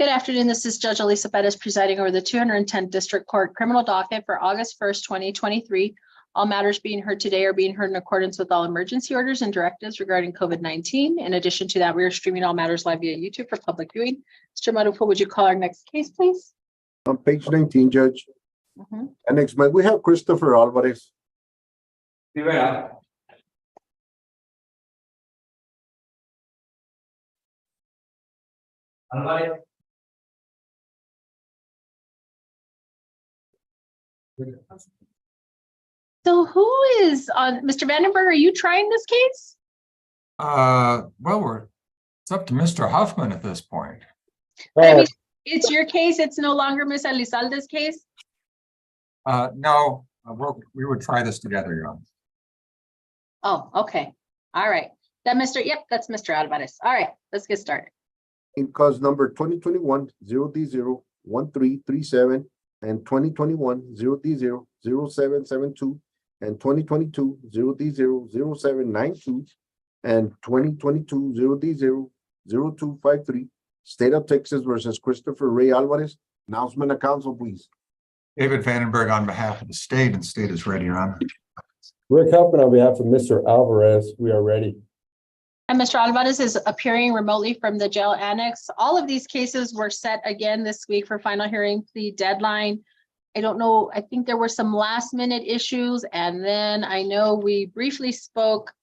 Good afternoon. This is Judge Alyssa Perez presiding over the 210th District Court criminal docket for August 1st, 2023. All matters being heard today are being heard in accordance with all emergency orders and directives regarding COVID-19. In addition to that, we are streaming all matters live via YouTube for public viewing. Mr. Marupo, would you call our next case, please? On page 19, Judge. And next, may we have Christopher Alvarez? Sí, ¿verdad? Álvarez. So who is on, Mr. Vandenberg, are you trying this case? Well, it's up to Mr. Huffman at this point. I mean, it's your case. It's no longer Ms. Elizalde's case. No, we would try this together, Your Honor. Oh, okay. All right. That that's Mr. Alvarez. All right, let's get started. In cause number 2021-0D01337 and 2021-0D00772 and 2022-0D00792 and 2022-0D00253, State of Texas versus Christopher Ray Alvarez. Announcement of counsel, please. David Vandenberg on behalf of the state, and state is ready, Your Honor. Rick Huffman on behalf of Mr. Alvarez, we are ready. And Mr. Alvarez is appearing remotely from the jail annex. All of these cases were set again this week for final hearing plea deadline. I don't know, I think there were some last minute issues, and then I know we briefly spoke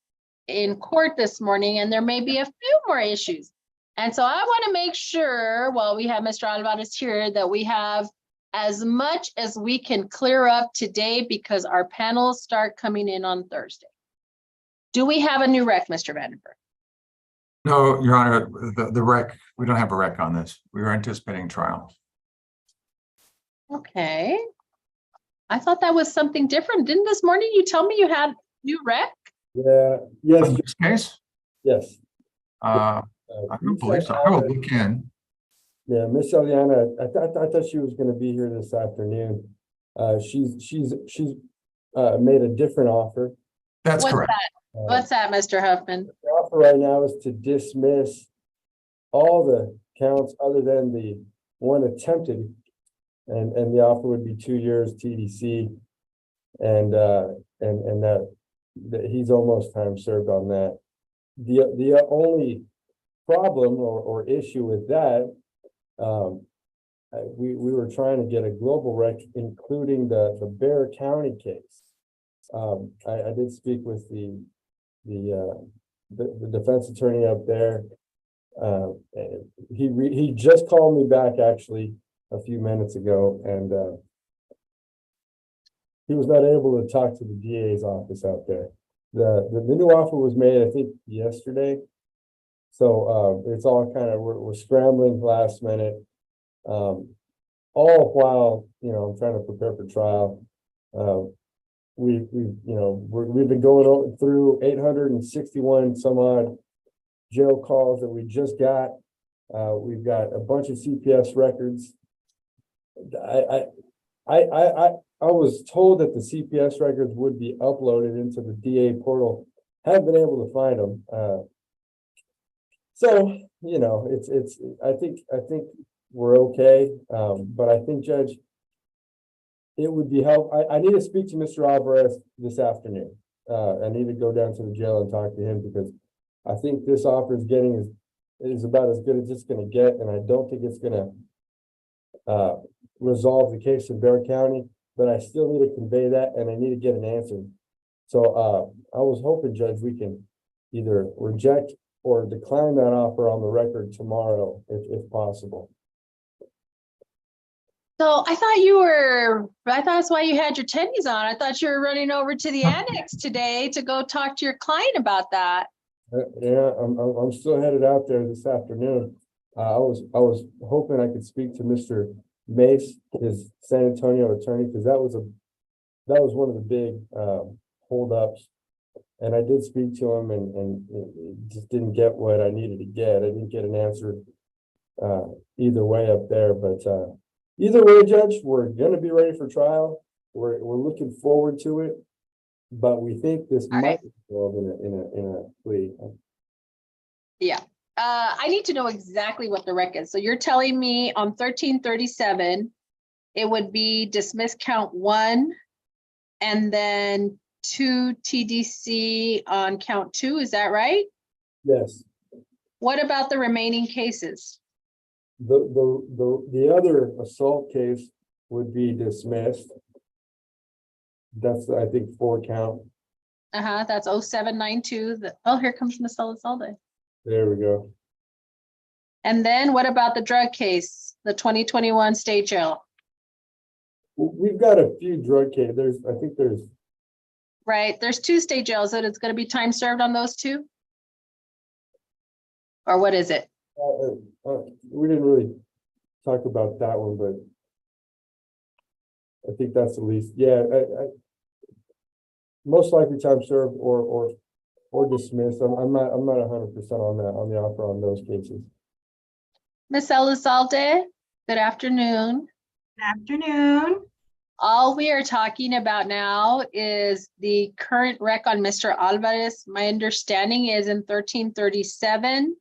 in court this morning, and there may be a few more issues. And so I want to make sure, while we have Mr. Alvarez here, that we have as much as we can clear up today, because our panels start coming in on Thursday. Do we have a new rec, Mr. Vandenberg? No, Your Honor, the rec, we don't have a rec on this. We were anticipating trial. Okay. I thought that was something different. Didn't this morning you tell me you had new rec? Yeah, yes, On this case? yes. I don't believe so. Oh, we can. Yeah, Miss Eliana, I thought she was going to be here this afternoon. She's made a different offer. That's What's correct. that? What's that, Mr. Huffman? The offer right now is to dismiss all the counts other than the one attempted, and the offer would be 2 years TDC, and that he's almost time served on that. The only problem or issue with that, we were trying to get a global rec, including the Bexar County case. I did speak with the defense attorney up there. He just called me back actually a few minutes ago, and he was not able to talk to the DA's office out there. The new offer was made, I think, yesterday. So it's all kind of, we're scrambling last minute, all while, I'm trying to prepare for trial. We've been going through 861 some odd jail calls that we just got. We've got a bunch of CPS records. I was told that the CPS records would be uploaded into the DA portal. Haven't been able to find them. So it's I think we're okay. But I think, Judge, it would be helpful. I need to speak to Mr. Alvarez this afternoon. I need to go down to the jail and talk to him, because I think this offer is about as good as it's going to get, and I don't think it's going to resolve the case in Bexar County. But I still need to convey that, and I need to get an answer. So I was hoping, Judge, we can either reject or decline that offer on the record tomorrow, if possible. So I thought that's why you had your tennies on. I thought you were running over to the annex today to go talk to your client about that. Yeah, I'm still headed out there this afternoon. I was hoping I could speak to Mr. Mace, his San Antonio attorney, because that was one of the big holdups. And I did speak to him, and just didn't get what I needed to get. I didn't get an answer either way up there, but either way, Judge, we're going to be ready for trial. We're looking forward to it, but we think this might involve in a plea. Yeah. I need to know exactly what the rec is. So you're telling me on 1337, it would be dismiss count 1 and then 2 TDC on count 2, is that right? Yes. What about the remaining cases? The other assault case would be dismissed. That's, I think, 4 count. That's 0792. Oh, here comes Ms. Elizalde. There we go. And then what about the drug case, the 2021 state jail? We've got a few drug cases. I think there's. Right, there's 2 state jails, and it's gonna be time served on those 2? Or what is it? We didn't really talk about that one, but I think that's the least. Yeah, most likely time served or dismissed. I'm not 100% on that, on the offer on those cases. Ms. Elizalde, good afternoon. Good afternoon. All we are talking about now is the current rec on Mr. Alvarez. My understanding is in 1337,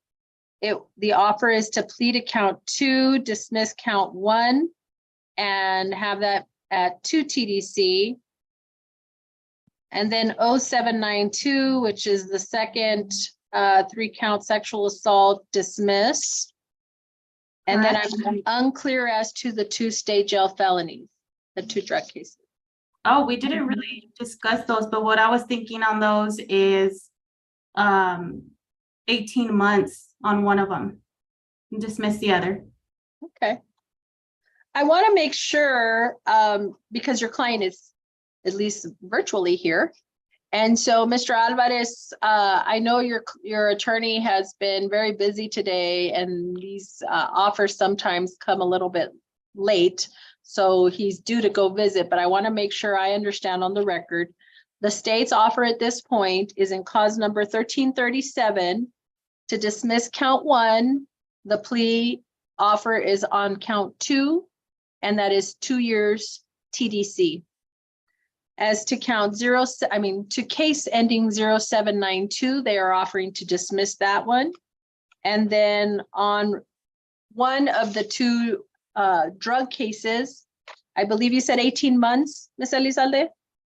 the offer is to plead to count 2, dismiss count 1, and have that at 2 TDC. And then 0792, which is the second 3-count sexual assault, dismiss. And then I'm unclear as to the 2 state jail felonies, the 2 drug cases. Oh, we didn't really discuss those, but what I was thinking on those is 18 months on one of them. Dismiss the other. Okay. I want to make sure, because your client is at least virtually here. And so, Mr. Alvarez, I know your attorney has been very busy today, and these offers sometimes come a little bit late. So he's due to go visit, but I want to make sure I understand on the record. The state's offer at this point is in cause number 1337 to dismiss count 1. The plea offer is on count 2, and that is 2 years TDC. As to count to case ending 0792, they are offering to dismiss that one. And then on one of the 2 drug cases, I believe you said 18 months, Ms. Elizalde?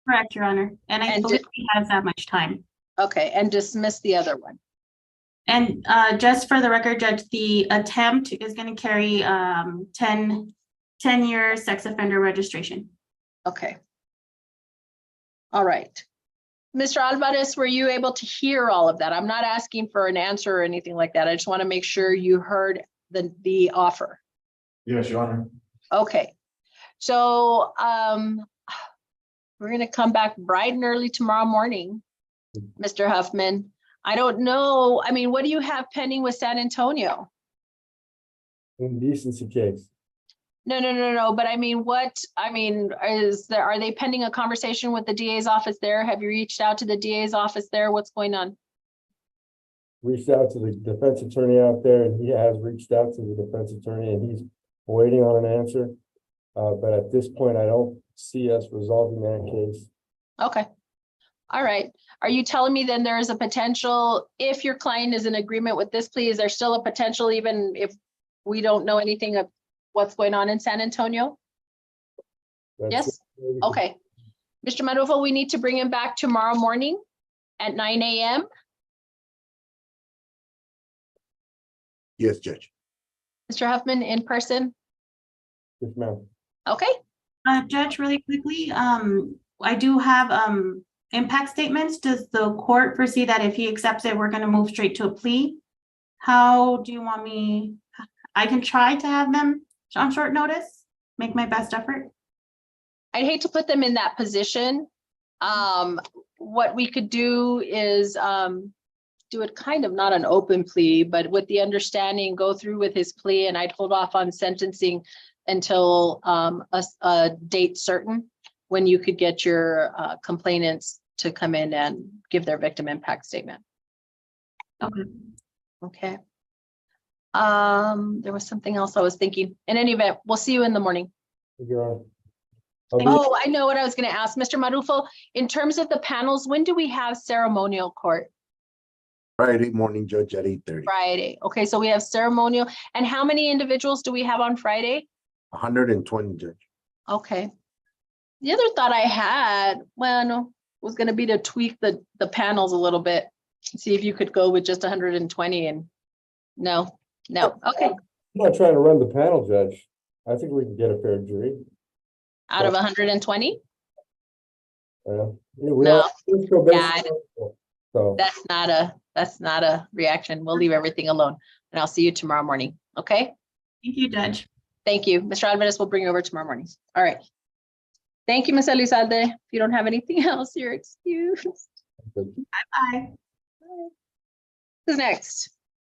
Correct, Your Honor. And I believe he has that much time. Okay, and dismiss the other one. And just for the record, Judge, the attempt is going to carry 10-year sex offender registration. Okay. All right. Mr. Alvarez, were you able to hear all of that? I'm not asking for an answer or anything like that. I just want to make sure you heard the offer. Yes, Your Honor. Okay. So we're going to come back bright and early tomorrow morning, Mr. Huffman. I don't know. I mean, what do you have pending with San Antonio? Indecency case. No. But I mean, are they pending a conversation with the DA's office there? Have you reached out to the DA's office there? What's going on? Reached out to the defense attorney out there, and he has reached out to the defense attorney, and he's waiting on an answer. But at this point, I don't see us resolving that case. Okay. All right. Are you telling me then there is a potential, if your client is in agreement with this plea, is there still a potential even if we don't know anything of what's going on in San Antonio? Yes? Okay. Mr. Marufo, we need to bring him back tomorrow morning at 9 a.m. Yes, Judge. Mr. Huffman, in person? Yes, ma'am. Okay. Judge, really quickly, I do have impact statements. Does the court foresee that if he accepts it, we're going to move straight to a plea? How do you want me? I can try to have them on short notice, make my best effort. I'd hate to put them in that position. What we could do is do it kind of not an open plea, but with the understanding, go through with his plea, and I'd hold off on sentencing until a date certain when you could get your complainants to come in and give their victim impact statement. Okay. Okay. There was something else I was thinking. In any event, we'll see you in the morning. Your Honor. Oh, I know what I was going to ask, Mr. Marufo. In terms of the panels, when do we have ceremonial court? Friday morning, Judge, at 8:30. Friday. Okay, so we have ceremonial. And how many individuals do we have on Friday? 120, Judge. Okay. The other thought I had, well, no, was gonna be to tweak the panels a little bit. See if you could go with just 120 and no, okay, I'm not trying to run the panel, Judge. I think we can get a fair jury. out of 120? Yeah, we No. all. let's go Yeah, based on- So, That's not a reaction. We'll leave everything alone. And I'll see you tomorrow morning, okay? Thank you, Judge. Thank you. Mr. Alvarez will bring you over tomorrow morning. All right. Thank you, Ms. Elizalde. If you don't have anything else, you're excused. Bye. Who's next?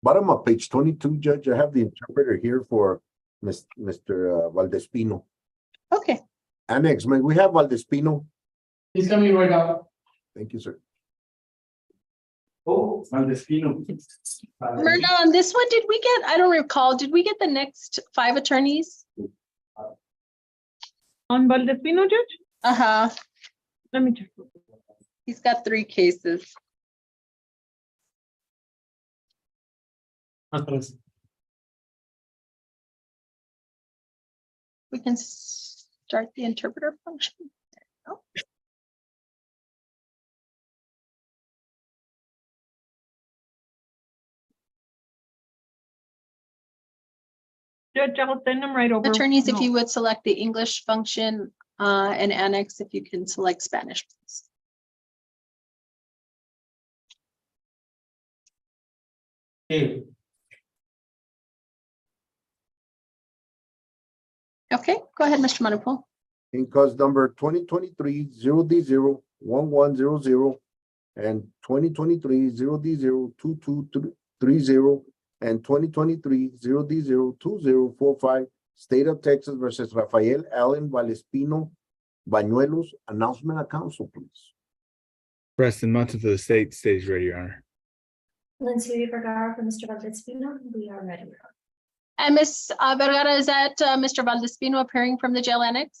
Bottom of page 22, Judge, I have the interpreter here for Mr. Valdespino. Okay, Annex, may we have Valdespino? He's coming right now. Thank you, sir. Oh, Valdespino. Myrna, on this one, did we get, I don't recall, did we get the next 5 attorneys? On Valdespino, Judge? Uh-huh, Let me check. he's got 3 cases. We can start the interpreter function. There we go. Judge, I'll send them right over. Attorneys, if No. you would select the English function, and Annex, if you can select Spanish, please. Okay. Okay, go ahead, Mr. Manapul. In cause number 2023-0D0-1100 and 2023-0D0-2230 and 2023-0D0-2045, State of Texas versus Rafael Allen Valdespino Bañuelos. Announcement of council, please. Preston Munson for the stage ready, Your Honor. Lindsay Vergara for Mr. Valdespino, we are ready. And Ms. Vergara, is that Mr. Valdespino appearing from the jail annex?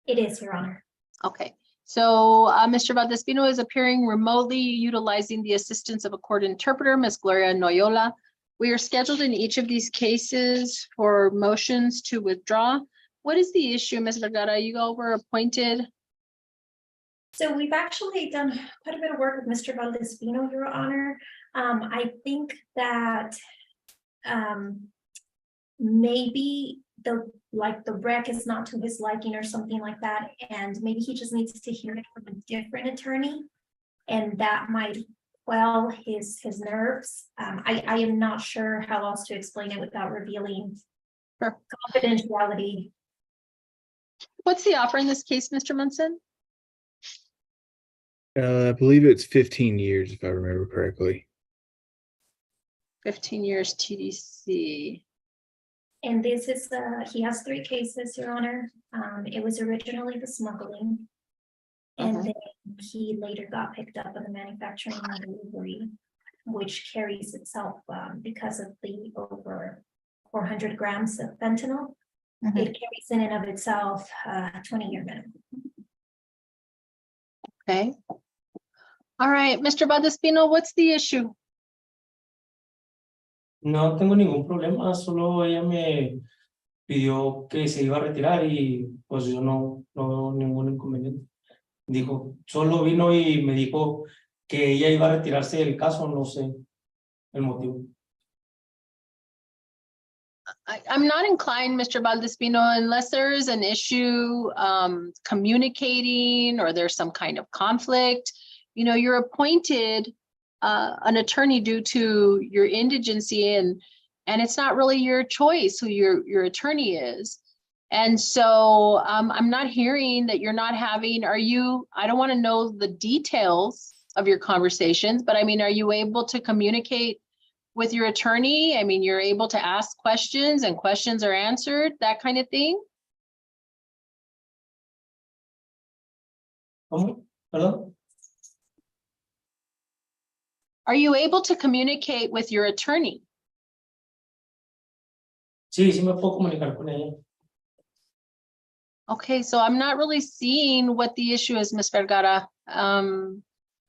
It is, Your Honor. Okay, so Mr. Valdespino is appearing remotely utilizing the assistance of a court interpreter, Ms. Gloria Noyola. We are scheduled in each of these cases for motions to withdraw. What is the issue, Ms. Vergara? You all were appointed. So we've actually done quite a bit of work with Mr. Valdespino, Your Honor. I think that maybe the rec is not to his liking or something like that, and maybe he just needs to hear it from a different attorney, and that might quell his nerves. I am not sure how else to explain it without revealing Sure. confidentiality. What's the offer in this case, Mr. Munson? I believe it's 15 years, if I remember correctly. 15 years TDC. And this is, he has 3 cases, Your Honor. It was originally the smuggling. And then he later got picked up on the manufacturing and delivery, which carries itself, because of the over 400 grams of fentanyl. It carries in and of itself, 20-year minimum. Okay. All right, Mr. Valdespino, what's the issue? No tengo ningún problema, solo ella me pidió que se iba a retirar y pues yo no veo ningún inconveniente. Dijo, solo vino y me dijo que ella iba a retirarse del caso, no sé el motivo. I'm not inclined, Mr. Valdespino, unless there is an issue communicating or there's some kind of conflict. You know, you're appointed an attorney due to your indigency, and it's not really your choice who your attorney is. And so I'm not hearing that you're not having, I don't want to know the details of your conversations, but I mean, are you able to communicate with your attorney? I mean, you're able to ask questions and questions are answered, that kind of thing? ¿Cómo? ¿Perdón? Are you able to communicate with your attorney? Sí, sí me puedo comunicar con ella. Okay, so I'm not really seeing what the issue is, Ms. Vergara.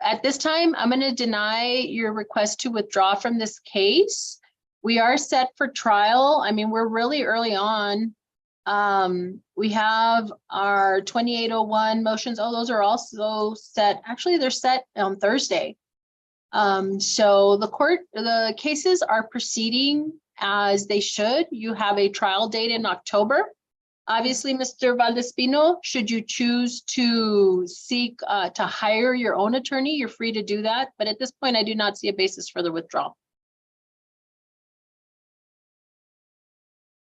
at this time, I'm going to deny your request to withdraw from this case. We are set for trial. I mean, we're really early on. We have our 2801 motions. Oh, those are also set. Actually, they're set on Thursday. So the cases are proceeding as they should. You have a trial date in October. Obviously, Mr. Valdespino, should you choose to seek to hire your own attorney, you're free to do that. But at this point, I do not see a basis for the withdrawal.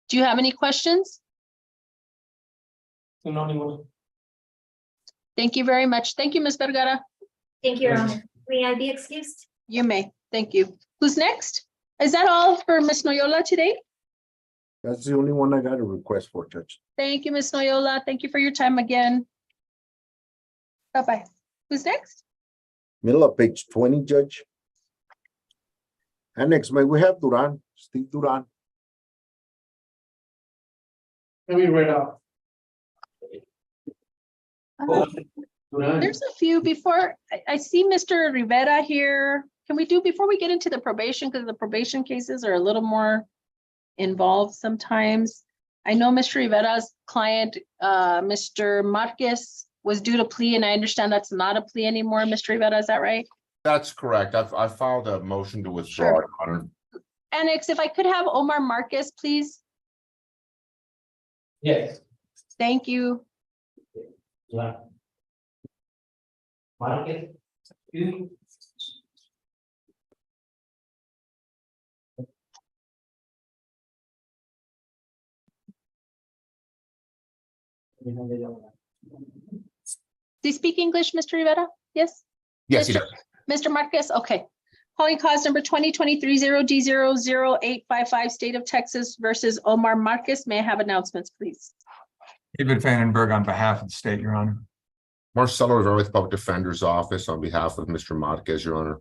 Do you have any questions? No, ninguno. Thank you very much. Thank you, Ms. Vergara. Thank you, Your Gracias. Honor. May I be excused? You may. Thank you. Who's next? Is that all for Ms. Noyola today? That's the only one I got a request for, Judge. Thank you, Ms. Noyola. Thank you for your time again. Bye-bye. Who's next? Middle of page 20, Judge. Annex, may we have Duran, Steve Duran? Let me read out. There's a few before. I see Mr. Rivera here. Can we do before we get into the probation, because the probation cases are a little more involved sometimes. I know Mr. Rivera's client, Mr. Marquez, was due to plea, and I understand that's not a plea anymore. Mr. Rivera, is that right? That's correct. I filed a motion to withdraw, Sure. Your Honor. Annex, if I could have Omar Marquez, please. Yes. Thank you. Market. Do you speak English, Mr. Rivera? Yes? Yes, he Mr. does. Mr. Marquez, okay. Calling cause number 2023-0D00855, State of Texas versus Omar Marquez. May I have announcements, please? David Vandenberg on behalf of the state, Your Honor. Marcelo Rivera with Public Defender's Office on behalf of Mr. Marquez, Your Honor.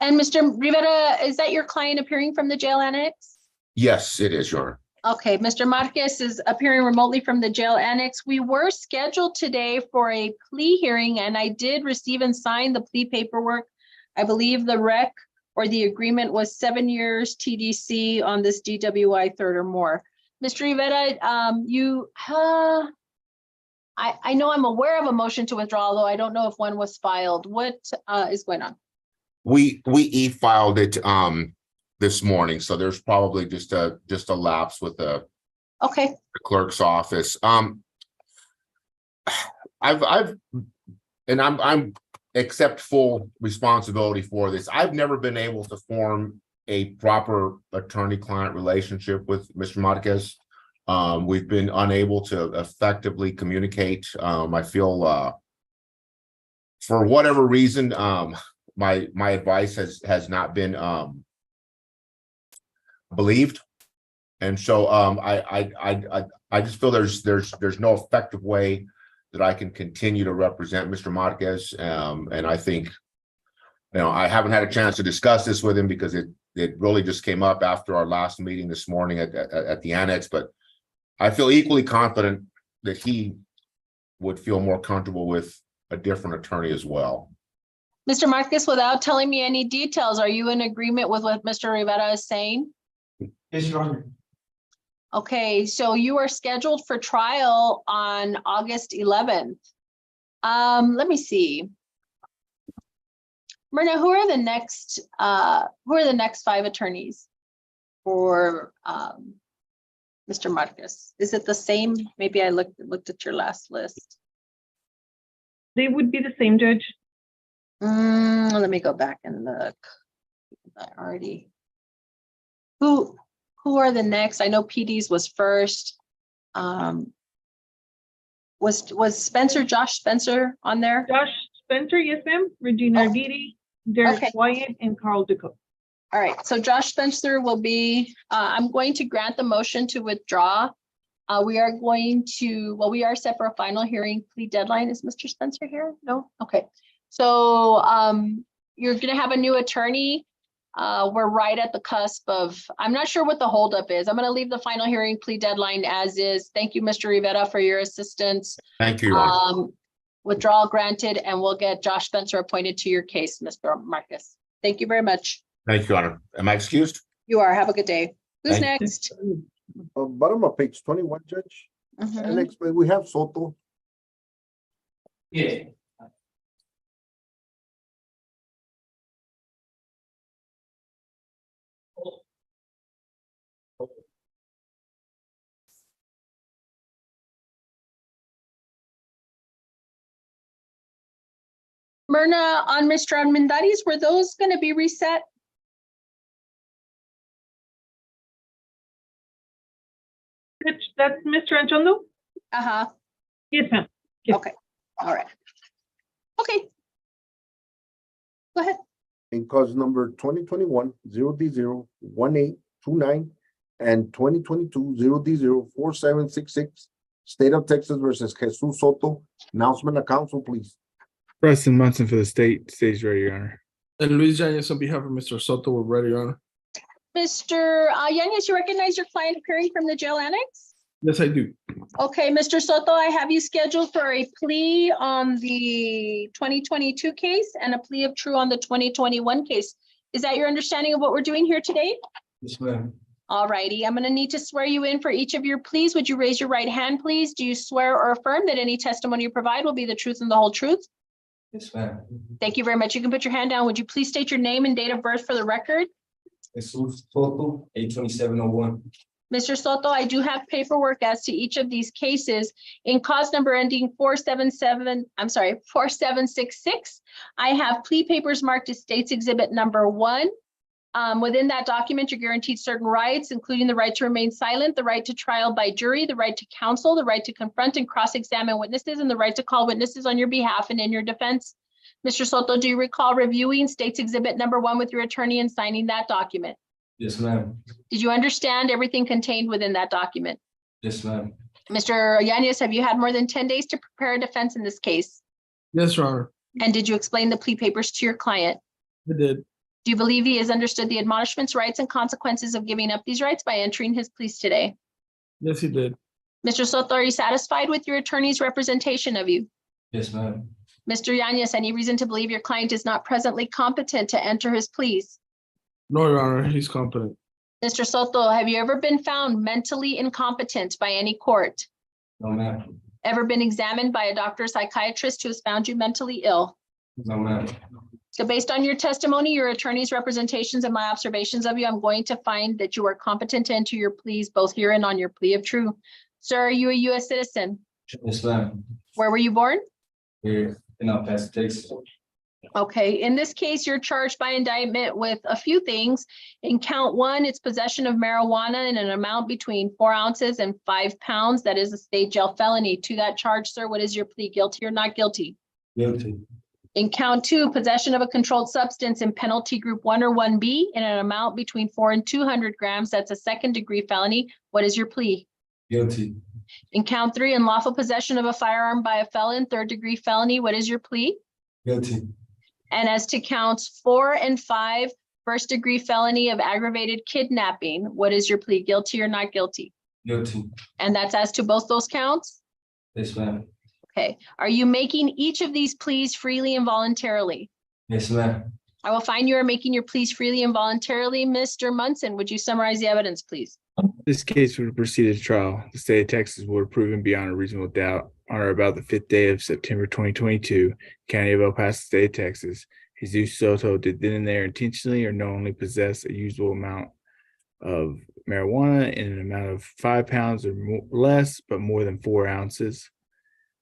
And Mr. Rivera, is that your client appearing from the jail annex? Yes, it is, Your Honor. Okay, Mr. Marquez is appearing remotely from the jail annex. We were scheduled today for a plea hearing, and I did receive and sign the plea paperwork. I believe the rec or the agreement was 7 years TDC on this DWI third or more. Mr. Rivera, I know I'm aware of a motion to withdraw, although I don't know if one was filed. What is going on? We e-filed it this morning, so there's probably just a lapse with the Okay, clerk's office. I'm accept full responsibility for this. I've never been able to form a proper attorney-client relationship with Mr. Marquez. We've been unable to effectively communicate. I feel for whatever reason, my advice has not been believed, and so I just feel there's no effective way that I can continue to represent Mr. Marquez, and I think, I haven't had a chance to discuss this with him because it really just came up after our last meeting this morning at the annex, but I feel equally confident that he would feel more comfortable with a different attorney as well. Mr. Marquez, without telling me any details, are you in agreement with what Mr. Rivera is saying? Yes, Your Honor. Okay, so you are scheduled for trial on August 11th. Let me see. Myrna, who are the next 5 attorneys for Mr. Marquez? Is it the same? Maybe I looked at your last list. They would be the same, Judge. Let me go back and look. I already. Who are the next? I know PD's was first. Was Josh Spencer on there? Josh Spencer, yes, ma'am. Regina Oh. Arditi, Derek Okay. Wyatt, and Carl DeCoe. All right, so Josh Spencer will be, I'm going to grant the motion to withdraw. We are set for a final hearing plea deadline. Is Mr. Spencer here? No? Okay. So you're gonna have a new attorney. We're right at the cusp of, I'm not sure what the holdup is. I'm gonna leave the final hearing plea deadline as is. Thank you, Mr. Rivera, for your assistance. Thank you, Your Honor. Withdrawal granted, and we'll get Josh Spencer appointed to your case, Mr. Marcus. Thank you very much. Thank you, Your Honor. Am I excused? You are. Have a good day. Who's Thank you. next? Bottom of page 21, Judge. Mhm. Alex, we have Soto. Yeah. Myrna, on Mr. Armendariz, were those going to be reset? That's Mr. Anchondo? Uh-huh. Yes, ma'am. Yes. Okay. All right. Okay. Go ahead. In cause number 2021-0D0-1829 and 2022-0D0-4766, State of Texas versus Jesus Soto. Announcement of council, please. Preston Munson for the stage ready, Your Honor. And Luis Yanez on behalf of Mr. Soto, we're ready, Your Honor. Mr. Yanez, you recognize your client appearing from the jail annex? Yes, I do. Okay, Mr. Soto, I have you scheduled for a plea on the 2022 case and a plea of true on the 2021 case. Is that your understanding of what we're doing here today? Yes, ma'am. All righty, I'm going to need to swear you in for each of your pleas. Would you raise your right hand, please? Do you swear or affirm that any testimony you provide will be the truth and the whole truth? Yes, ma'am. Thank you very much. You can put your hand down. Would you please state your name and date of birth for the record? Jesus Soto, 82701. Mr. Soto, I do have paperwork as to each of these cases. In cause number ending 4766, I have plea papers marked as State's Exhibit number 1. Within that document, you're guaranteed certain rights, including the right to remain silent, the right to trial by jury, the right to counsel, the right to confront and cross-examine witnesses, and the right to call witnesses on your behalf and in your defense. Mr. Soto, do you recall reviewing State's Exhibit number 1 with your attorney and signing that document? Yes, ma'am. Did you understand everything contained within that document? Yes, ma'am. Mr. Yanez, have you had more than 10 days to prepare a defense in this case? Yes, Your Honor. And did you explain the plea papers to your client? I did. Do you believe he has understood the admonishments, rights, and consequences of giving up these rights by entering his pleas today? Yes, he did. Mr. Soto, are you satisfied with your attorney's representation of you? Yes, ma'am. Mr. Yanez, any reason to believe your client is not presently competent to enter his pleas? No, Your Honor, he's competent. Mr. Soto, have you ever been found mentally incompetent by any court? No, ma'am. Ever been examined by a doctor or psychiatrist who has found you mentally ill? No, ma'am. So based on your testimony, your attorney's representations, and my observations of you, I'm going to find that you are competent to enter your pleas both here and on your plea of true. Sir, are you a U.S. citizen? Yes, ma'am. Where were you born? Here in El Paso, Texas. Okay, in this case, you're charged by indictment with a few things. In count 1, it's possession of marijuana in an amount between 4 ounces and 5 pounds. That is a state jail felony. To that charge, sir, what is your plea? Guilty or not guilty? Guilty. In count 2, possession of a controlled substance in penalty group 1 or 1B in an amount between 4 and 200 grams. That's a second-degree felony. What is your plea? Guilty. In count 3, unlawful possession of a firearm by a felon, third-degree felony. What is your plea? Guilty. And as to counts 4 and 5, first-degree felony of aggravated kidnapping. What is your plea? Guilty or not guilty? Guilty. And that's as to both those counts? Yes, ma'am. Okay. Are you making each of these pleas freely and voluntarily? Yes, ma'am. I will find you are making your pleas freely and voluntarily. Mr. Munson, would you summarize the evidence, please? This case would have proceeded to trial. The state of Texas would have proven beyond a reasonable doubt on or about the 5th day of September 2022, County of El Paso, State of Texas, Jesus Soto did then and there intentionally or knowingly possess a usable amount of marijuana in an amount of 5 pounds or less, but more than 4 ounces.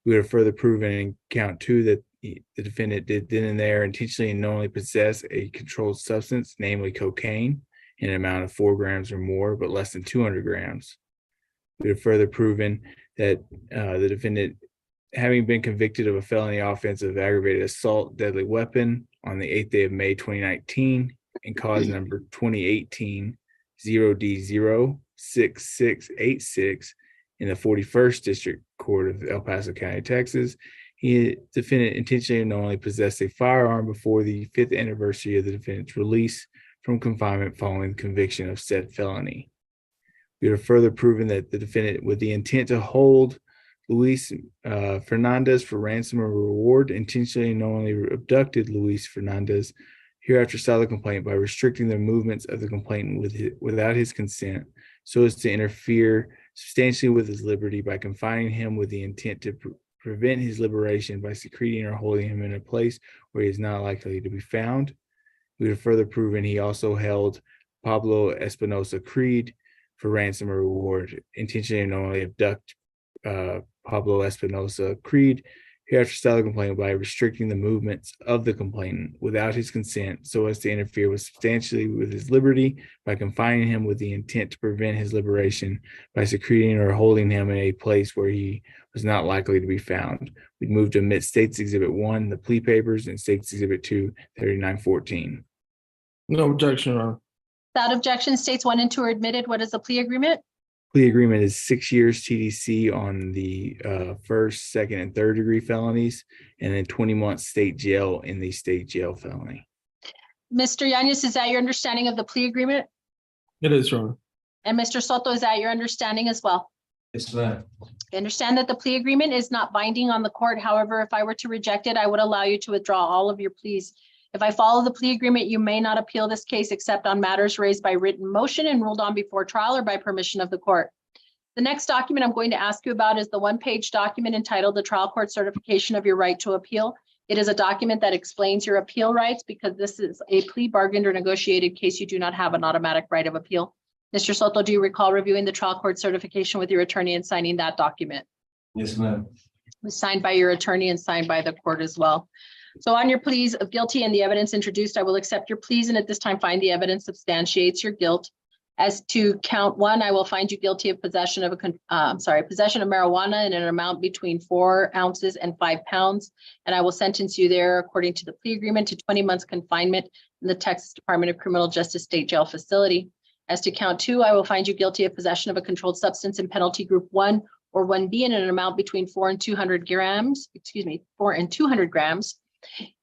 We would have further proven in count 2 that the defendant did then and there intentionally and knowingly possess a controlled substance, namely cocaine, in an amount of 4 grams or more, but less than 200 grams. We have further proven that the defendant, having been convicted of a felony offense of aggravated assault deadly weapon on the 8th day of May 2019 and cause number 2018 0D06686 in the 41st District Court of El Paso County, Texas, the defendant intentionally and knowingly possessed a firearm before the 5th anniversary of the defendant's release from confinement following the conviction of said felony. We have further proven that the defendant, with the intent to hold Luis Fernandez for ransom or reward, intentionally and knowingly abducted Luis Fernandez, hereafter style the complaint by restricting the movements of the complainant without his consent, so as to interfere substantially with his liberty by confining him with the intent to prevent his liberation by secreting or holding him in a place where he is not likely to be found. We have further proven he also held Pablo Espinosa Creed for ransom or reward, intentionally and knowingly abduct Pablo Espinosa Creed, hereafter style the complaint by restricting the movements of the complainant without his consent, so as to interfere with substantially with his liberty by confining him with the intent to prevent his liberation by secreting or holding him in a place where he was not likely to be found. We move to admit States Exhibit 1, the plea papers, and States Exhibit 2, 3914. No objection, Your Honor. Without objection, states 1 and 2 are admitted. What is the plea agreement? Plea agreement is 6 years TDC on the first, second, and third degree felonies, and then 20 months state jail in the state jail felony. Mr. Yanez, is that your understanding of the plea agreement? It is, Your Honor. And Mr. Soto, is that your understanding as well? Yes, ma'am. I understand that the plea agreement is not binding on the court. However, if I were to reject it, I would allow you to withdraw all of your pleas. If I follow the plea agreement, you may not appeal this case except on matters raised by written motion and ruled on before trial or by permission of the court. The next document I'm going to ask you about is the one-page document entitled the Trial Court Certification of Your Right to Appeal. It is a document that explains your appeal rights because this is a plea bargained or negotiated case. You do not have an automatic right of appeal. Mr. Soto, do you recall reviewing the trial court certification with your attorney and signing that document? Yes, ma'am. It was signed by your attorney and signed by the court as well. So on your pleas of guilty and the evidence introduced, I will accept your pleas and at this time find the evidence substantiates your guilt. As to count 1, I will find you guilty of possession of possession of marijuana in an amount between 4 ounces and 5 pounds. And I will sentence you there according to the plea agreement to 20 months confinement in the Texas Department of Criminal Justice State Jail Facility. As to count 2, I will find you guilty of possession of a controlled substance in penalty group 1 or 1B in an amount between 4 and 200 grams.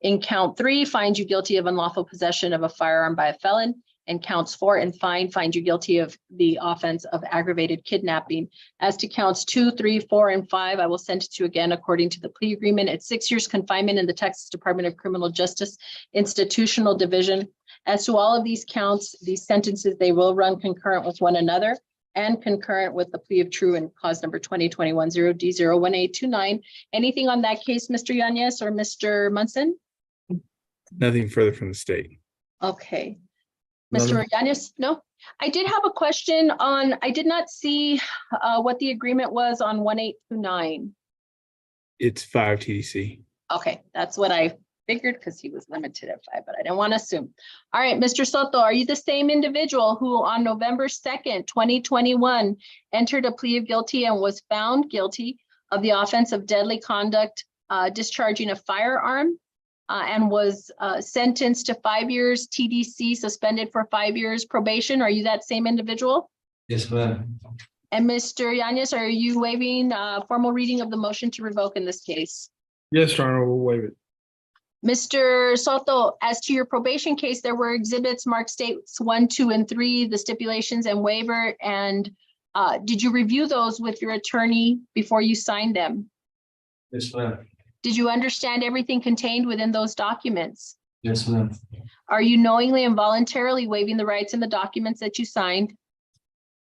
In count 3, find you guilty of unlawful possession of a firearm by a felon. And counts 4 and 5 find you guilty of the offense of aggravated kidnapping. As to counts 2, 3, 4, and 5, I will sentence you again according to the plea agreement at 6 years confinement in the Texas Department of Criminal Justice Institutional Division. As to all of these counts, these sentences, they will run concurrent with one another and concurrent with the plea of true and cause number 2021-0D01829. Anything on that case, Mr. Yanez or Mr. Munson? Nothing further from the state. Okay. Nothing. Mr. Yanez, no? I did have a question on, I did not see what the agreement was on 1829. It's 5 TDC. Okay, that's what I figured because he was limited at 5, but I didn't want to assume. All right, Mr. Soto, are you the same individual who on November 2nd, 2021 entered a plea of guilty and was found guilty of the offense of deadly conduct, discharging a firearm? And was sentenced to 5 years TDC, suspended for 5 years probation. Are you that same individual? Yes, ma'am. And Mr. Yanez, are you waiving formal reading of the motion to revoke in this case? Yes, Your Honor, we'll waive it. Mr. Soto, as to your probation case, there were exhibits marked states 1, 2, and 3, the stipulations and waiver. And did you review those with your attorney before you signed them? Yes, ma'am. Did you understand everything contained within those documents? Yes, ma'am. Are you knowingly and voluntarily waiving the rights in the documents that you signed?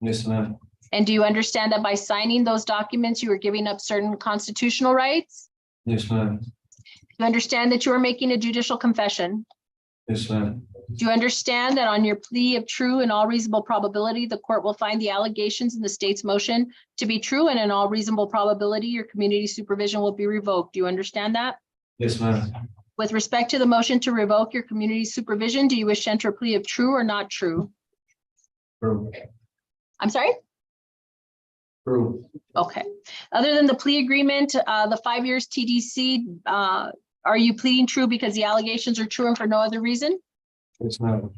Yes, ma'am. And do you understand that by signing those documents, you are giving up certain constitutional rights? Yes, ma'am. You understand that you are making a judicial confession? Yes, ma'am. Do you understand that on your plea of true and all reasonable probability, the court will find the allegations in the state's motion to be true, and in all reasonable probability, your community supervision will be revoked? Do you understand that? Yes, ma'am. With respect to the motion to revoke your community supervision, do you wish to enter a plea of true or not true? True. I'm sorry? True. Okay. Other than the plea agreement, the 5 years TDC, are you pleading true because the allegations are true and for no other reason? Yes, ma'am.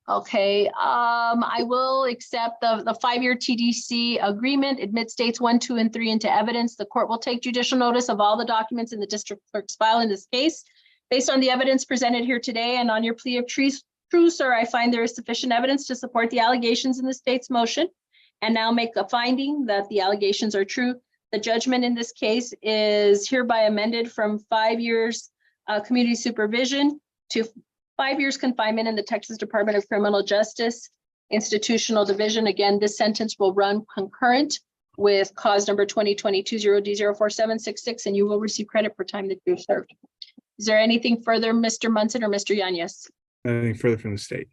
Okay, I will accept the 5-year TDC agreement, admit states 1, 2, and 3 into evidence. The court will take judicial notice of all the documents in the district clerk's file in this case. Based on the evidence presented here today and on your plea of true, sir, I find there is sufficient evidence to support the allegations in the state's motion and now make a finding that the allegations are true. The judgment in this case is hereby amended from 5 years community supervision to 5 years confinement in the Texas Department of Criminal Justice Institutional Division. Again, this sentence will run concurrent with cause number 2022-0D04766, and you will receive credit for time that you've served. Is there anything further, Mr. Munson or Mr. Yanez? Nothing further from the state.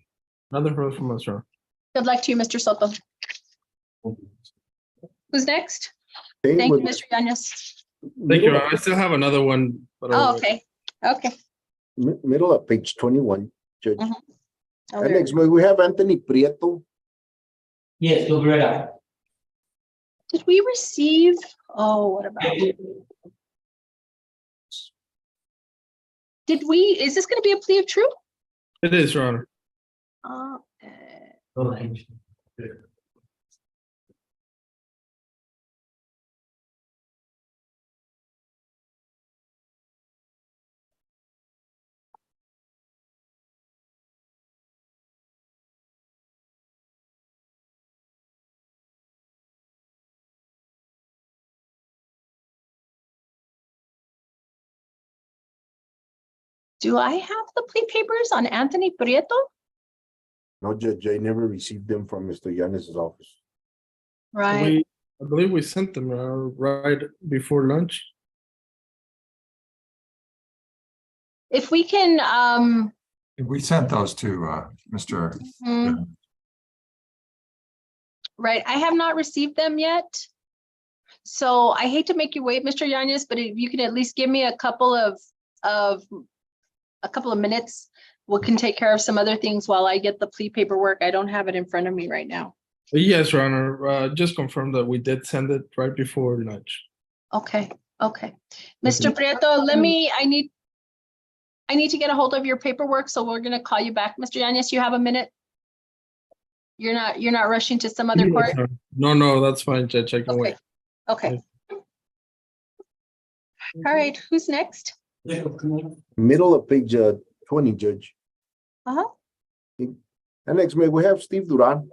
Nothing further from us, Your Honor. Good luck to you, Mr. Soto. Who's next? Okay, Thank you, with Mr. Yanez. Thank you. middle I still have another one. But I'll Oh, wait. okay, okay. middle of page 21, Judge. Mhm. Okay. Alex, may we have Anthony Prieto? Yes, do Rivera. Did we receive, oh, what about? Did we, is this gonna be a plea of truth? It is, Your Honor. Okay. Do I have the plea papers on Anthony Prieto? No, Judge, I never received them from Mr. Yanez's office. Right, I believe we sent them right before lunch. if we can, We sent those to Mr. hmm, right, I have not received them yet. So I hate to make you wait, Mr. Yanez, but if you can at least give me a couple of minutes, we can take care of some other things while I get the plea paperwork. I don't have it in front of me right now. Yes, Your Honor. Just confirm that we did send it right before lunch. Okay, okay. Mr. Prieto, I need to get a hold of your paperwork, so we're gonna call you back. Mr. Yanez, you have a minute? You're not rushing to some other Yes, court? sir. No, that's fine, Judge. I can wait. Okay. All right, who's next? Middle of page 20, Judge. Uh-huh. Alex, may we have Steve Duran?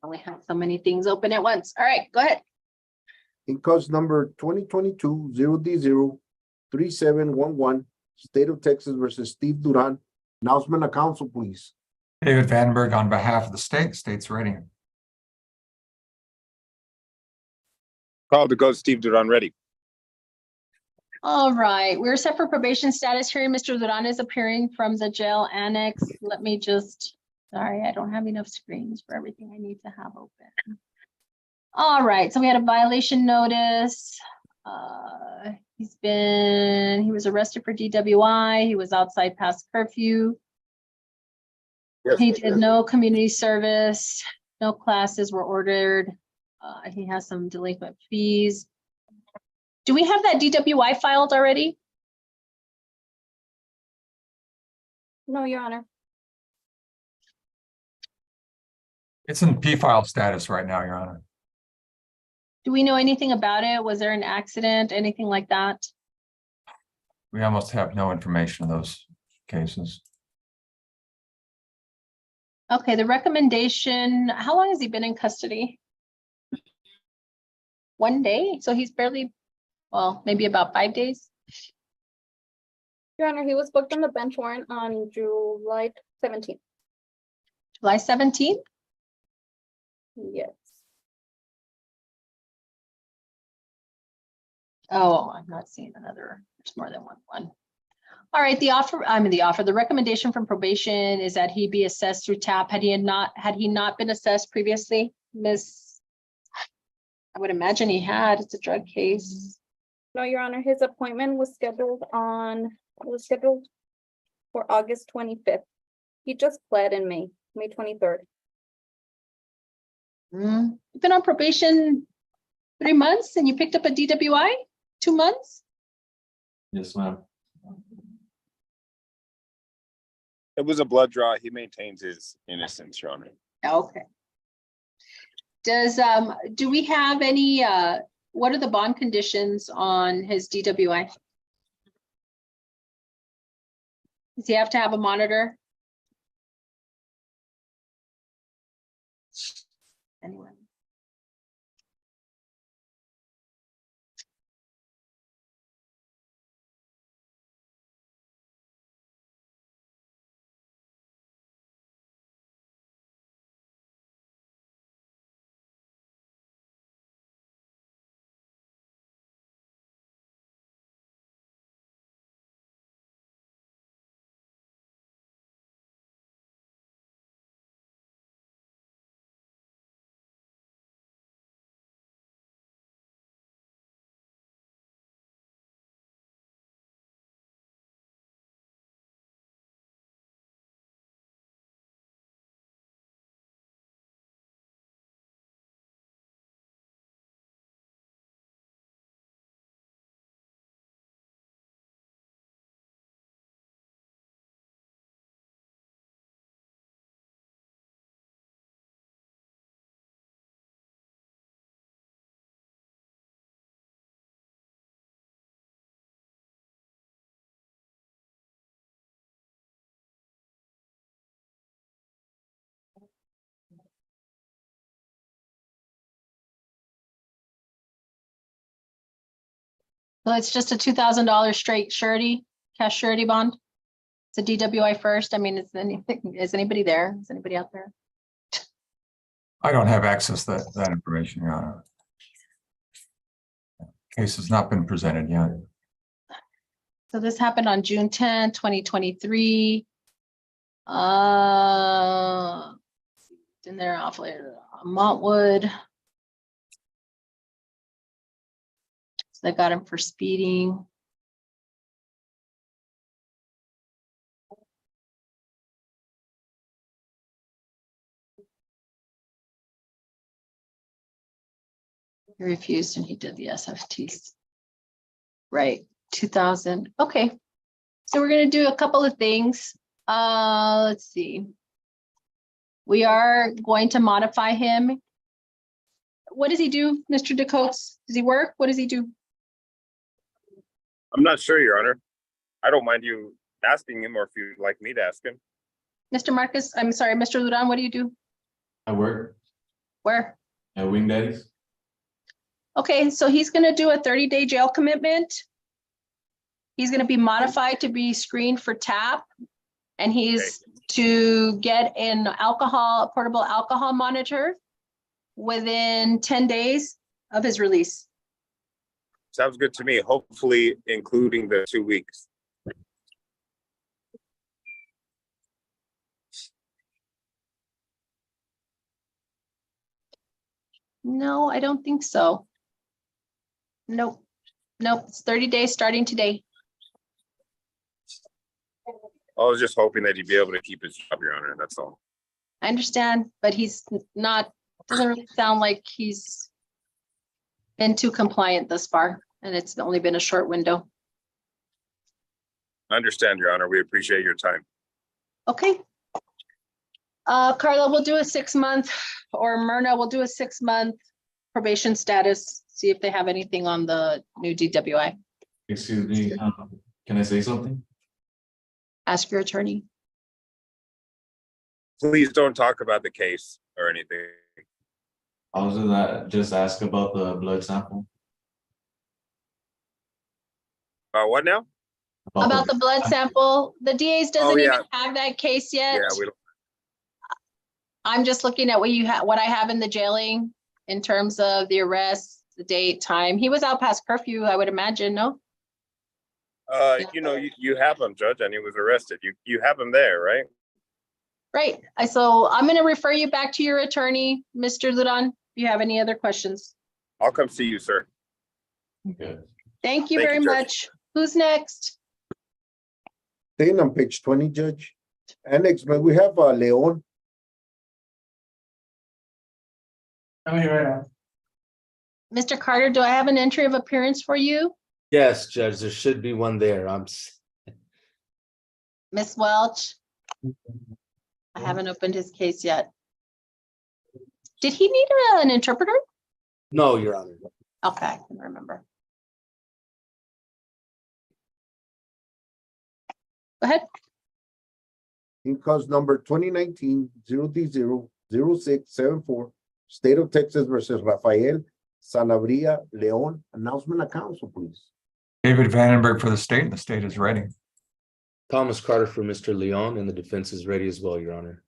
Only have so many things open at once. All right, go ahead. In cause number 2022-0D03711, State of Texas versus Steve Duran. Announcement of council, please. David Vandenberg on behalf of the state, state's reading. Call to go, Steve Duran, ready. All right, we're set for probation status hearing. Mr. Duran is appearing from the jail annex. Let me just, sorry, I don't have enough screens for everything I need to have open. All right, so we had a violation notice. He was arrested for DWI. He was outside past curfew. Yes. He did no community service, no classes were ordered. He has some delinquent fees. Do we have that DWI filed already? No, Your Honor. It's in P-file status right now, Your Honor. Do we know anything about it? Was there an accident, anything like that? We almost have no information in those cases. Okay, the recommendation, how long has he been in custody? 1 day, so he's barely, well, maybe about 5 days. Your Honor, he was booked on the bench warrant on July 17th. July 17th? Yes. Oh, I'm not seeing another, there's more than one. All right, the recommendation from probation is that he be assessed through TAP. Had he not been assessed previously, Miss? I would imagine he had, it's a drug case. No, Your Honor, his appointment was scheduled for August 25th. He just pled in May 23rd. You've been on probation 3 months and you picked up a DWI 2 months? Yes, ma'am. It was a blood draw. He maintains his innocence, Your Honor. Okay. Do we have any, what are the bond conditions on his DWI? Does he have to have a monitor? Anyone? So it's just a $2,000 straight surety, cash surety bond. It's a DWI first. I mean, is anybody there? Is anybody out there? I don't have access to that information, Your Honor. Case has not been presented yet. So this happened on June 10, 2023. In there off later, Montwood. So they got him for speeding. He refused and he did the SFTs. Right, 2000. Okay. So we're going to do a couple of things. Let's see. We are going to modify him. What does he do, Mr. DeCotes? Does he work? What does he do? I'm not sure, Your Honor. I don't mind you asking him, or if you'd like me to ask him. Mr. Marcus, I'm sorry, Mr. Ludan, what do you do? I work Where? at Wing Daddies. Okay, so he's going to do a 30-day jail commitment. He's going to be modified to be screened for TAP. And he's to get an portable alcohol monitor within 10 days of his release. Sounds good to me. Hopefully, including the 2 weeks. No, I don't think so. Nope. Nope, it's 30 days starting today. I was just hoping that he'd be able to keep his job, Your Honor. That's all. I understand, but he's not, doesn't really sound like he's been too compliant thus far, and it's only been a short window. I understand, Your Honor. We appreciate your time. Okay. Carla, we'll do a 6-month, or Myrna will do a 6-month probation status, see if they have anything on the new DWI. Excuse me, can I say something? Ask your attorney. Please don't talk about the case or anything. I was gonna just ask about the blood sample. What now? About the blood sample, the DA's doesn't yeah. even have that case yet. Yeah, we don't. I'm just looking at what I have in the jailing in terms of the arrests the date, time. He was out past curfew, I would imagine, no? You know, you have him, Judge, and he was arrested. You have him there, right? Right. So I'm going to refer you back to your attorney, Mr. Duran, if you have any other questions. I'll come see you, sir. Okay. Thank you Thank very you, Judge. much. Who's next? Staying on page 20, Judge. Annex, may we have Leon? I'm here right now. Mr. Carter, do I have an entry of appearance for you? Yes, Judge, there should be one there. Miss Welch? I haven't opened his case yet. Did he need an interpreter? No, Your Honor. Okay, I can remember. Go ahead. In cause number 2019-0D00674, State of Texas versus Rafael Sanabria Leon. Announcement of council, please. David Vandenberg for the state, and the state is ready. Thomas Carter for Mr. Leon, and the defense is ready as well, Your Honor.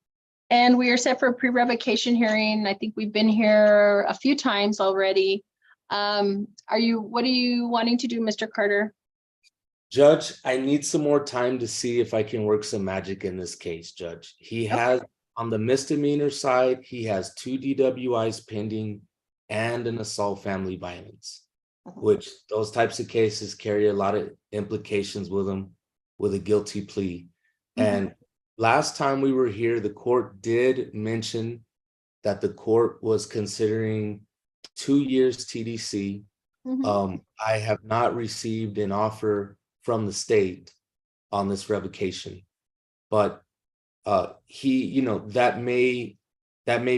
And we are set for a pre-revocation hearing. I think we've been here a few times already. What are you wanting to do, Mr. Carter? Judge, I need some more time to see if I can work some magic in this case, Judge. He has, on the misdemeanor side, he has 2 DWIs pending and an assault family violence, which those types of cases carry a lot of implications with them with a guilty plea. And last time we were here, the court did mention that the court was considering 2 years TDC. I have not received an offer from the state on this revocation, but that may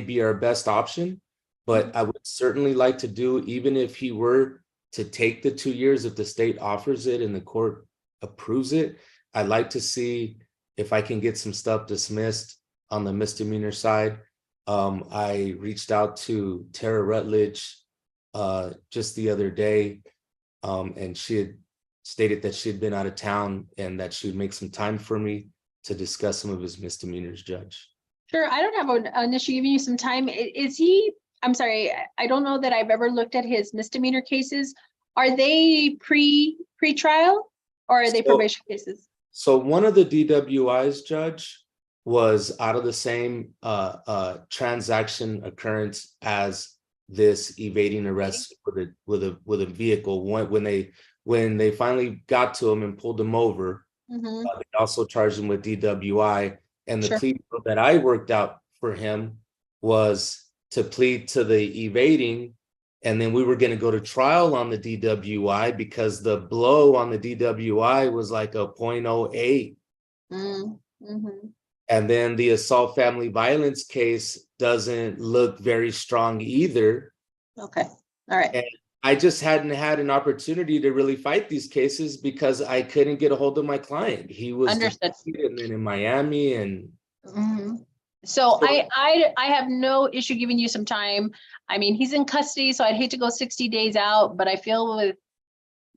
be our best option, but I would certainly like to do, even if he were to take the 2 years, if the state offers it and the court approves it, I'd like to see if I can get some stuff dismissed on the misdemeanor side. I reached out to Tara Rutledge just the other day, and she had stated that she had been out of town and that she would make some time for me to discuss some of his misdemeanors, Judge. Sure, I don't have an issue giving you some time. I'm sorry, I don't know that I've ever looked at his misdemeanor cases. Are they pre-trial or are they probation cases? So one of the DWIs, Judge, was out of the same transaction occurrence as this evading arrest with a vehicle. When they finally got to him and pulled him over, they also charged him with DWI. And the plea that I worked out for him was to plead to the evading, and then we were going to go to trial on the DWI because the blow on the DWI was like a 0.08. And then the assault family violence case doesn't look very strong either. Okay, all right. And I just hadn't had an opportunity to really fight these cases because I couldn't get a hold of my client. He was understood and then in Miami and So I have no issue giving you some time. I mean, he's in custody, so I'd hate to go 60 days out, but I feel with,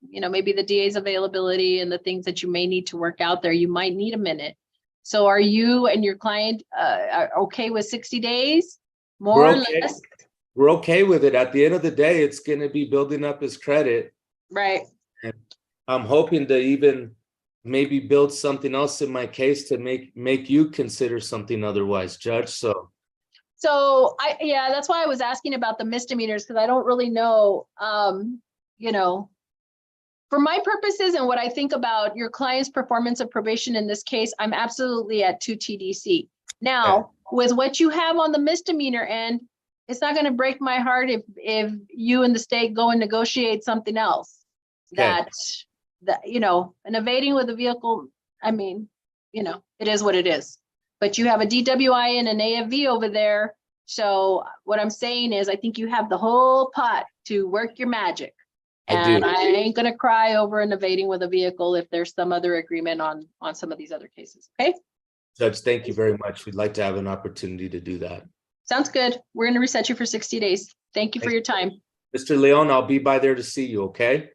maybe the DA's availability and the things that you may need to work out there, you might need a minute. So are you and your client are okay with 60 days? More or less? We're okay with it. At the end of the day, it's going to be building up his credit. Right. And I'm hoping to even maybe build something else in my case to make you consider something otherwise, Judge. So that's why I was asking about the misdemeanors, because I don't really know, for my purposes and what I think about your client's performance of probation in this case, I'm absolutely at 2 TDC. Now, with what you have on the misdemeanor end, it's not going to break my heart if you and the state go and negotiate something else. That an evading with a vehicle, I mean, it is what it is. But you have a DWI and an AFV over there. So what I'm saying is I think you have the whole pot to work your magic. And I ain't going to cry over an evading with a vehicle if there's some other agreement on some of these other cases. Okay. Judge, thank you very much. We'd like to have an opportunity to do that. Sounds good. We're going to reset you for 60 days. Thank you for your time. Mr. Leon, I'll be by there to see you, okay?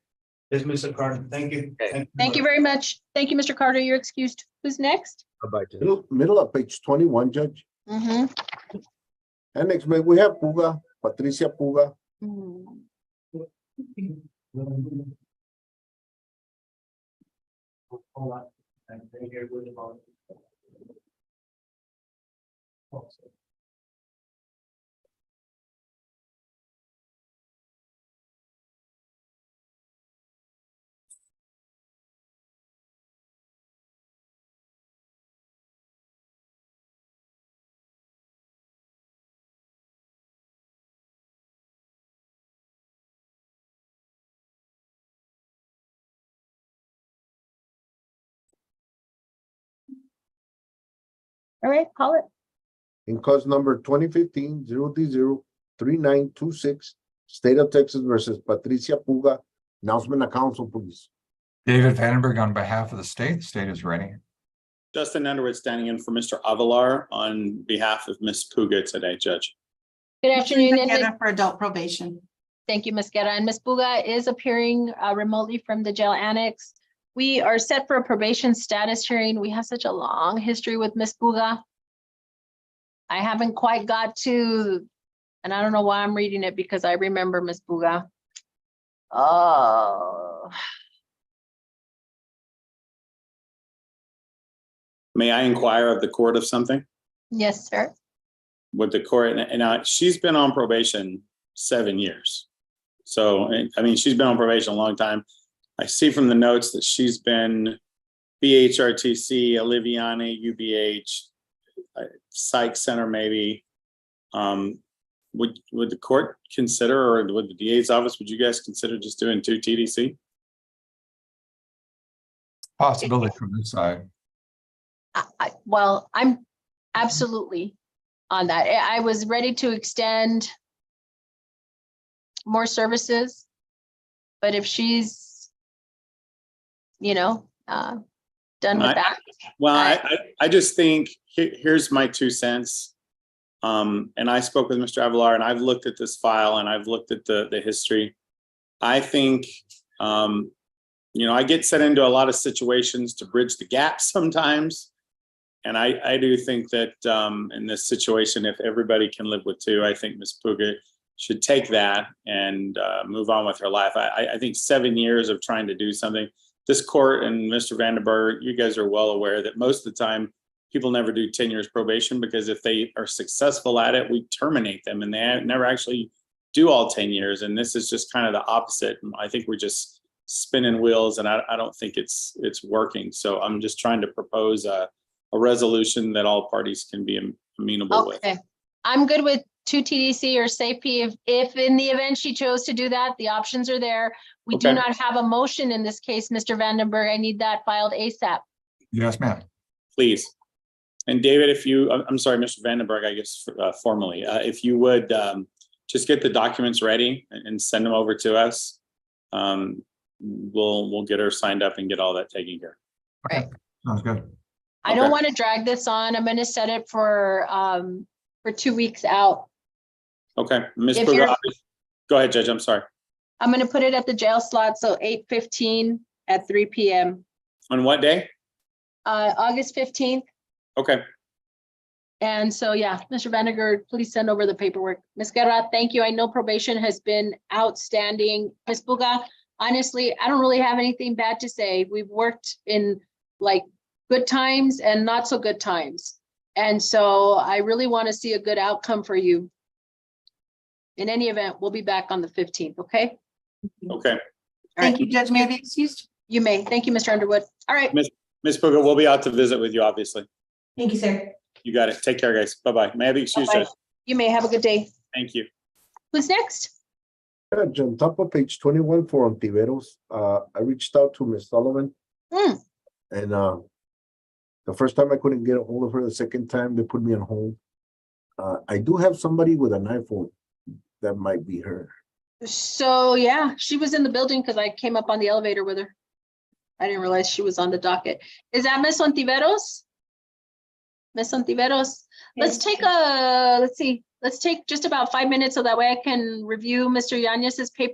Yes, Mr. Carter. Thank you. Okay. Thank you very much. Thank you, Mr. Carter. You're excused. Who's next? Bye-bye, Judge. Middle of page 21, Judge. Annex, may we have Puga, Patricia Puga. All right, call it. In cause number 2015-0D03926, State of Texas versus Patricia Puga. Announcement of council, please. David Vandenberg on behalf of the state is ready. Justin Underwood standing in for Mr. Avalar on behalf of Ms. Puga today, Judge. Good afternoon. and Together for adult probation. Thank you, Ms. Guerra. And Ms. Puga is appearing remotely from the jail annex. We are set for a probation status hearing. We have such a long history with Ms. Puga. I haven't quite got to, and I don't know why I'm reading it because I remember Ms. Puga. Oh. May I inquire of the court of something? Yes, sir. With the court, and she's been on probation 7 years. So, I mean, she's been on probation a long time. I see from the notes that she's been BHRTC, Oliviani, UBH, Psych Center, maybe. Would the court consider, or would the DA's office, would you guys consider just doing 2 TDC? Possibility from this side. Well, I'm absolutely on that. I was ready to extend more services, but if she's, done with that. Well, I just think, here's my 2 cents. And I spoke with Mr. Avalar, and I've looked at this file and I've looked at the history. I think, I get set into a lot of situations to bridge the gap sometimes. And I do think that in this situation, if everybody can live with 2, I think Ms. Puga should take that and move on with her life. I think 7 years of trying to do something. This court and Mr. Vandenberg, you guys are well aware that most of the time people never do 10 years probation, because if they are successful at it, we terminate them and they never actually do all 10 years. And this is just kind of the opposite. I think we're just spinning wheels, and I don't think it's working. So I'm just trying to propose a resolution that all parties can be amenable with. Okay, I'm good with 2 TDC or SAFE. If in the event she chose to do that, the options are there. We do Okay. not have a motion in this case, Mr. Vandenberg. I need that filed ASAP. Yes, ma'am. Please. And David, I'm sorry, Mr. Vandenberg, I guess formally, if you would just get the documents ready and send them over to us, we'll get her signed up and get all that taken care of. Right. Sounds good. I don't want to drag this on. I'm going to set it for 2 weeks out. Okay, Ms. If Puga, you're- go ahead, Judge, I'm sorry. I'm going to put it at the jail slot, so 8:15 at 3 p.m. On what day? August 15th. Okay, And so, yeah, Mr. Vandenberg, please send over the paperwork. Ms. Guerra, thank you. I know probation has been outstanding. Ms. Puga, honestly, I don't really have anything bad to say. We've worked in like good times and not so good times. And so I really want to see a good outcome for you. In any event, we'll be back on the 15th, okay? okay. Thank you, Judge. May I be excused? You may. Thank you, Mr. Underwood. All right. Ms. Puga, we'll be out to visit with you, obviously. Thank you, sir. You got it. Take care, guys. Bye-bye. May I be excused, Bye-bye. Judge? You may have a good day. Thank you. Who's next? Judge, on top of page 21 for Ontiveros, I reached out to Ms. Sullivan. And the first time I couldn't get a hold of her, the second time they put me on hold. I do have somebody with an iPhone that might be her. So, yeah, she was in the building because I came up on the elevator with her. I didn't realize she was on the docket. Is that Miss Ontiveros? Miss Ontiveros, let's take just about 5 minutes so that way I can review Mr. Yanez's paper.